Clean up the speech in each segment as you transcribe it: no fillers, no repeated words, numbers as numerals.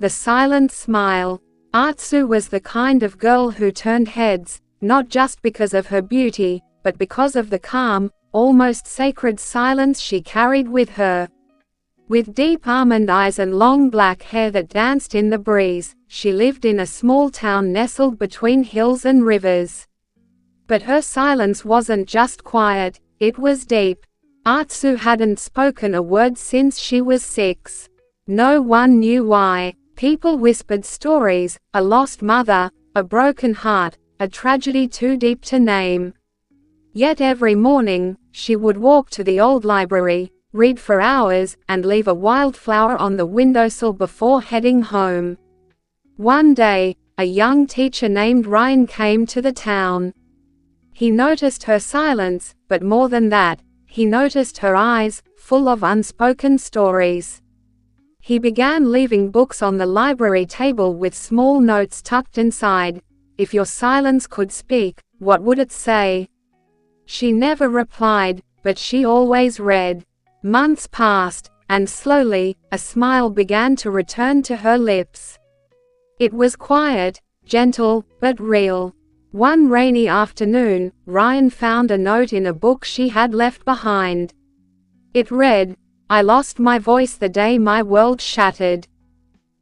the silent smile. Atsu was the kind of girl who turned heads, not just because of her beauty, but because of the calm, almost sacred silence she carried with her. With deep almond eyes and long black hair that danced in the breeze, she lived in a small town nestled between hills and rivers. But her silence wasn't just quiet, it was deep. Atsu hadn't spoken a word since she was 6. No one knew why. People whispered stories, a lost mother, a broken heart, a tragedy too deep to name. Yet every morning, she would walk to the old library, read for hours, and leave a wildflower on the windowsill before heading home. One day, a young teacher named Ryan came to the town. He noticed her silence, but more than that, he noticed her eyes, full of unspoken stories. He began leaving books on the library table with small notes tucked inside. If your silence could speak, what would it say? She never replied, but she always read. Months passed, and slowly, a smile began to return to her lips. It was quiet, gentle, but real. One rainy afternoon, Ryan found a note in a book she had left behind. It read, "I lost my voice the day my world shattered.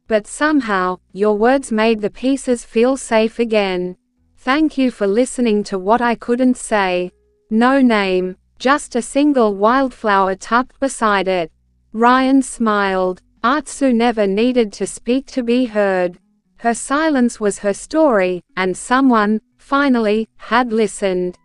But somehow, your words made the pieces feel safe again. Thank you for listening to what I couldn't say." No name, just a single wildflower tucked beside it. Ryan smiled. Atsu never needed to speak to be heard. Her silence was her story, and someone, finally, had listened.